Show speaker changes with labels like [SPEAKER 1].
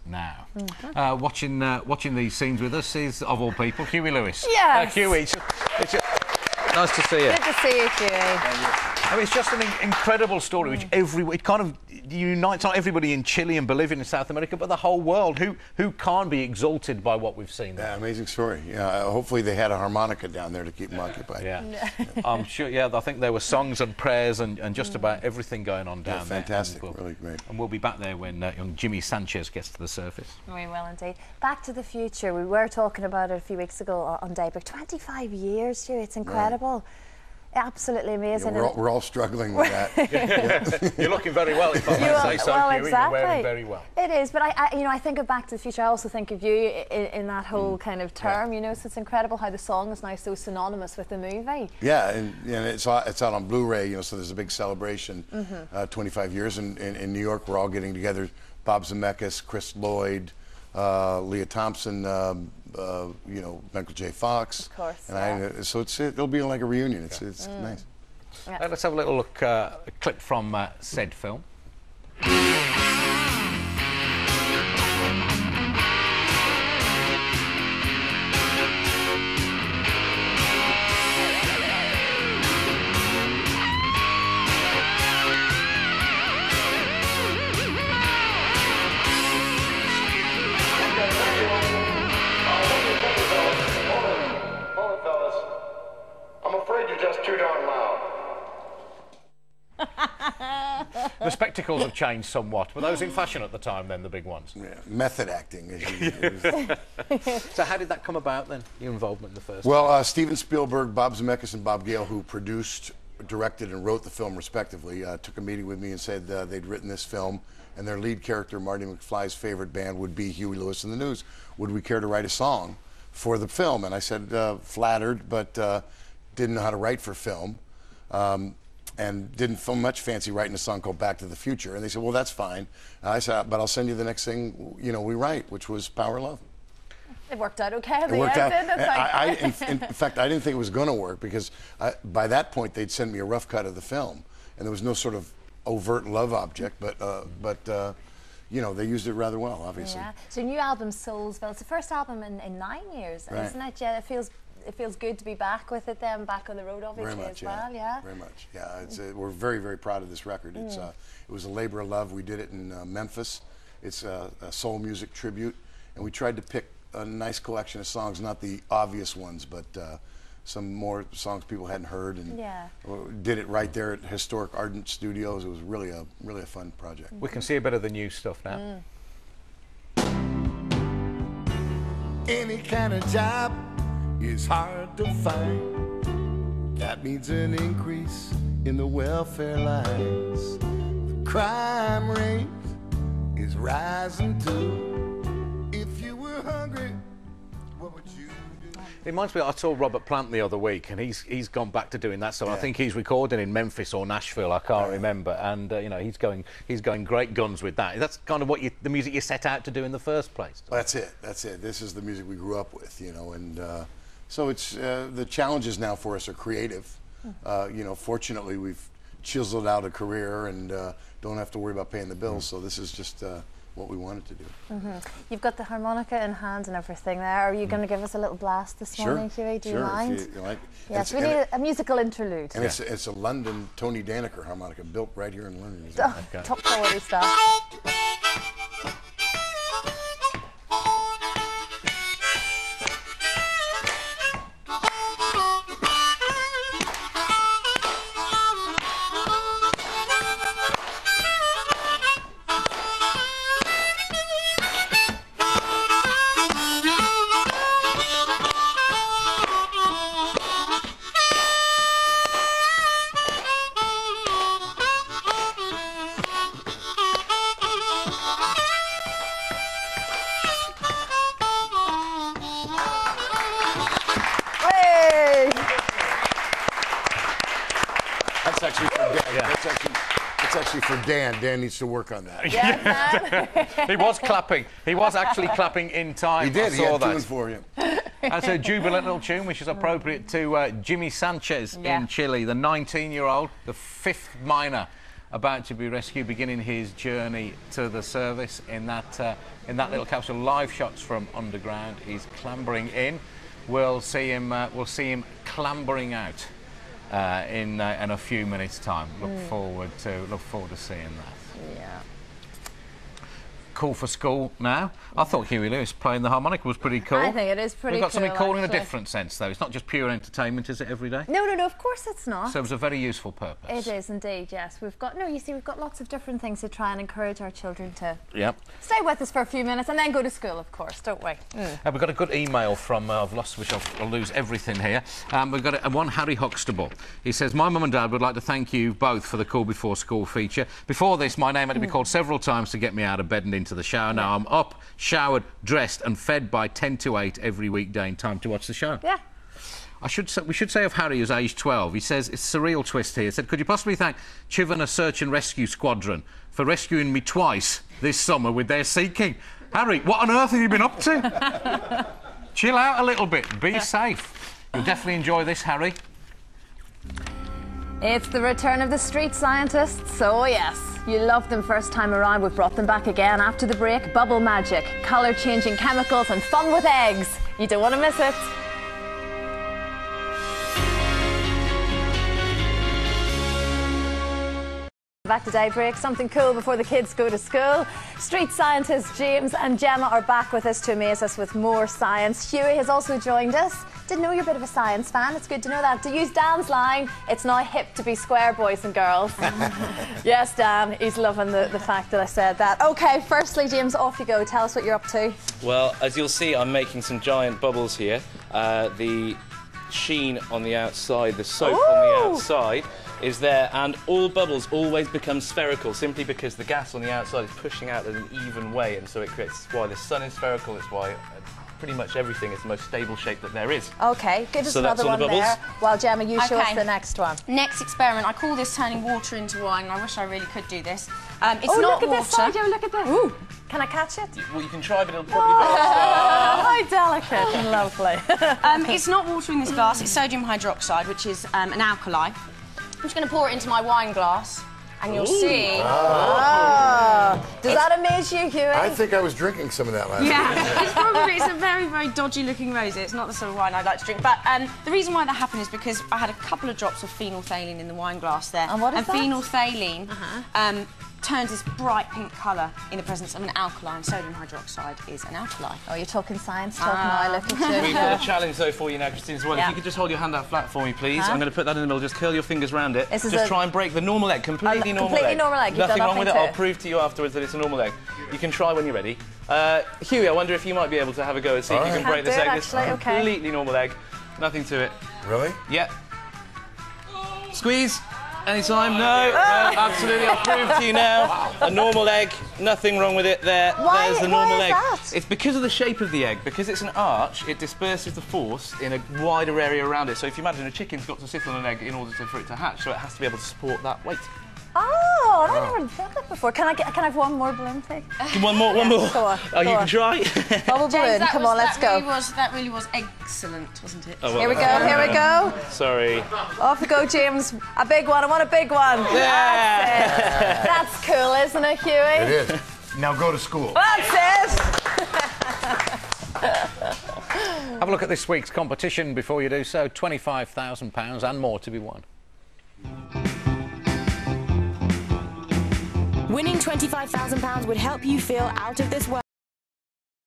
[SPEAKER 1] now. Watching these scenes with us is, of all people, Huey Lewis.
[SPEAKER 2] Yes.
[SPEAKER 1] Huey, nice to see you.
[SPEAKER 2] Good to see you, Huey.
[SPEAKER 1] I mean, it's just an incredible story, which it kind of unites not everybody in Chile and Bolivia and South America, but the whole world. Who can't be exalted by what we've seen there?
[SPEAKER 3] Yeah, amazing story. Yeah, hopefully they had a harmonica down there to keep them occupied.
[SPEAKER 1] Yeah, I'm sure. Yeah, I think there were songs and prayers and just about everything going on down there.
[SPEAKER 3] Fantastic, really great.
[SPEAKER 1] And we'll be back there when young Jimmy Sanchez gets to the surface.
[SPEAKER 2] We will indeed. Back to the Future. We were talking about it a few weeks ago on Daybreak. 25 years, Huey. It's incredible. Right. Absolutely amazing.
[SPEAKER 3] Yeah, we're all struggling with that.
[SPEAKER 1] You're looking very well, if I may say so,
[SPEAKER 2] well,
[SPEAKER 1] Huey.
[SPEAKER 2] exactly.
[SPEAKER 1] You're wearing very well.
[SPEAKER 2] It is, but I think of Back to the Future. I also think of you in that whole kind of term. You know, so it's incredible how the song is now so synonymous with the movie.
[SPEAKER 3] Yeah, and it's out on Blu-ray. You know, so there's a big celebration. 25 years in New York. We're all getting together. Bob Zemeckis, Chris Lloyd, Leah Thompson. You know, Michael J. Fox.
[SPEAKER 2] Of course.
[SPEAKER 3] And so it'll be like a reunion. It's nice.
[SPEAKER 1] Yeah. Let's have a little look, a clip from said film. The spectacles have changed somewhat. Were those in fashion at the time then, the big ones?
[SPEAKER 3] Yeah, method acting.
[SPEAKER 1] So how did that come about then, your involvement in the first?
[SPEAKER 3] Well, Steven Spielberg, Bob Zemeckis and Bob Gale, who produced, directed and wrote the film respectively, took a meeting with me and said they'd written this film and their lead character, Marty McFly's favorite band, would be Huey Lewis and the News. Would we care to write a song for the film? And I said, flattered, but didn't know how to write for film. And didn't feel much fancy writing a song called Back to the Future. And they said, well, that's fine. And I said, but I'll send you the next thing, you know, we write, which was Power Love.
[SPEAKER 2] It worked out okay.
[SPEAKER 3] It worked out. In fact, I didn't think it was going to work because by that point they'd sent me a rough cut of the film, and there was no sort of overt love object, but you know, they used it rather well, obviously. Yeah.
[SPEAKER 2] So new album Soulsville. It's the first album in 9 years, isn't it? Yeah, it feels good to be back with it then, back on the road obviously
[SPEAKER 3] very much,
[SPEAKER 2] as well, yeah.
[SPEAKER 3] Very much, yeah. We're very, very proud of this record. It was a labor of love. We did it in Memphis. It's a soul music tribute, and we tried to pick a nice collection of songs, not the obvious ones, but some more songs people hadn't heard, and did it right there at historic Ardent Studios. It was really a fun project.
[SPEAKER 1] We can see a bit of the new stuff now.
[SPEAKER 4] Any kind of job is hard to find. That means an increase in the welfare lines. The crime rate is rising too. If you were hungry, what would you do?
[SPEAKER 1] It reminds me, I saw Robert Plant the other week, and he's gone back to doing that. So I think he's recording in Memphis or Nashville, I can't remember. And you know, he's going great guns with that. That's kind of what the music you set out to do in the first place.
[SPEAKER 3] That's it. That's it. This is the music we grew up with, you know, and. So it's the challenges now for us are creative. You know, fortunately we've chiseled out a career and don't have to worry about paying the bills. So this is just what we wanted to do.
[SPEAKER 2] You've got the harmonica in hand and everything there. Are you going to give us a little blast this morning, Huey? Do you mind?
[SPEAKER 3] If you like.
[SPEAKER 2] Yes, we need a musical interlude.
[SPEAKER 3] And it's a London Tony Danaker harmonica built right here in London.
[SPEAKER 2] Top quality stuff.
[SPEAKER 3] That's actually for Dan. Dan needs to work on that.
[SPEAKER 2] Yeah,
[SPEAKER 1] he was clapping. He was actually clapping in time.
[SPEAKER 3] He did.
[SPEAKER 1] I
[SPEAKER 3] He had
[SPEAKER 1] that.
[SPEAKER 3] tune for him.
[SPEAKER 1] That's a jubilant little tune, which is appropriate to Jimmy Sanchez in Chile, the 19-year-old, the fifth minor about to be rescued, beginning his journey to the service in that little capsule. Live shots from underground. He's clambering in. We'll see him clambering out in a few minutes' time. Look forward to seeing that.
[SPEAKER 2] Yeah.
[SPEAKER 1] Cool for school now. I thought Huey Lewis playing the harmonica was pretty cool.
[SPEAKER 2] I think it is pretty cool.
[SPEAKER 1] We've got something cool in a
[SPEAKER 2] actually.
[SPEAKER 1] different sense, though. It's not just pure entertainment, is it, every day?
[SPEAKER 2] No, of course it's not.
[SPEAKER 1] So it was a very useful purpose.
[SPEAKER 2] It is indeed, yes. We've got lots of different things to try and encourage our children to stay with us for a few minutes and then go to school, of course, don't we?
[SPEAKER 1] We've got a good email from, I've lost, which I'll lose everything here. We've got one Harry Huxtable. He says, my mum and dad would like to thank you both for the Cool Before School feature. Before this, my name had to be called several times to get me out of bed and into the shower. Now I'm up, showered, dressed and fed by 10 to 8 every weekday in time to watch the show.
[SPEAKER 2] Yeah.
[SPEAKER 1] We should say of Harry, who's aged 12, he says, it's a surreal twist here. He said, could you possibly thank Chivana Search and Rescue Squadron for rescuing me twice this summer with their seeking? Harry, what on earth have you been up to? Chill out a little bit, be safe. You'll definitely enjoy this, Harry.
[SPEAKER 2] It's the return of the street scientists, oh yes. You loved them first time around, we've brought them back again after the break. Bubble magic, colour-changing chemicals and fun with eggs. You don't want to miss it. Back to Daybreak, something cool before the kids go to school. Street scientists James and Gemma are back with us to amaze us with more science. Huey has also joined us. Didn't know you're a bit of a science fan. It's good to know that. To use Dan's line, it's now hip to be square, boys and girls. Yes, Dan, he's loving the fact that I said that. OK, firstly, James, off you go. Tell us what you're up to.
[SPEAKER 5] Well, as you'll see, I'm making some giant bubbles here. The sheen on the outside, the soap on the outside is there, and all bubbles always become spherical simply because the gas on the outside is pushing out in an even way, and so it creates why the sun is spherical. It's why pretty much everything is the most stable shape that there is.
[SPEAKER 2] OK, give us another one there. While Gemma, you show us the next one.
[SPEAKER 6] Next experiment, I call this turning water into wine, and I wish I really could do this. It's
[SPEAKER 2] not
[SPEAKER 6] not
[SPEAKER 2] look at
[SPEAKER 6] water.
[SPEAKER 2] this, Sergio, look at this. Ooh. Can I catch it?
[SPEAKER 5] Well, you can try, but it'll probably be
[SPEAKER 2] how delicate and lovely.
[SPEAKER 6] It's not water in this glass, it's sodium hydroxide, which is an alkali. I'm just going to pour it into my wine glass, and you'll see.
[SPEAKER 2] Does that amaze you, Huey?
[SPEAKER 3] I think I was drinking some of that last night.
[SPEAKER 6] Yeah, it's a very, very dodgy looking rosé. It's not the sort of wine I'd like to drink. But the reason why that happened is because I had a couple of drops of phenolphthalein in the wine glass there.
[SPEAKER 2] And what is that?
[SPEAKER 6] Phenolphthalein turns this bright pink colour in the presence of an alkali, and sodium hydroxide is an alkali.
[SPEAKER 2] Oh, you're talking science talk now, look at you.
[SPEAKER 5] We've got a challenge, though, for you now, Christine, as well.
[SPEAKER 2] Yeah.
[SPEAKER 5] If you could just hold your hand out flat for me, please. I'm going to put that in the middle. Just curl your fingers around it.
[SPEAKER 2] Just
[SPEAKER 5] try and break the normal egg. Completely normal egg.
[SPEAKER 2] Normal egg.
[SPEAKER 5] Nothing wrong with it. I'll prove to you afterwards that it's a normal egg. You can try when you're ready. Huey, I wonder if you might be able to have a go and see if you can break this egg. It's completely normal egg. Nothing to it.
[SPEAKER 3] Really?
[SPEAKER 5] Yeah. Squeeze. Anytime? No, absolutely. I'll prove to you now. A normal egg, nothing wrong with it there. There's the normal egg.
[SPEAKER 2] That?
[SPEAKER 5] It's because of the shape of the egg. Because it's an arch, it disperses the force in a wider area around it. So if you imagine a chicken's got to sit on an egg in order for it to hatch, so it has to be able to support that weight.
[SPEAKER 2] Oh, I never thought that before. Can I have one more balloon, please?
[SPEAKER 5] One more.
[SPEAKER 2] Go on.
[SPEAKER 5] You can try.
[SPEAKER 2] Bubble balloon, come on, let's go.
[SPEAKER 6] That really was excellent, wasn't it?
[SPEAKER 5] Oh, well,
[SPEAKER 2] Here we go.
[SPEAKER 5] Sorry.
[SPEAKER 2] Off you go, James. A big one, I want a big one.
[SPEAKER 5] Yeah.
[SPEAKER 2] That's cool, isn't it, Huey?
[SPEAKER 3] It is. Now go to school.
[SPEAKER 2] That's it.
[SPEAKER 1] Have a look at this week's competition before you do so. £25,000 and more to be won.
[SPEAKER 7] Winning £25,000 would help you feel out of this world.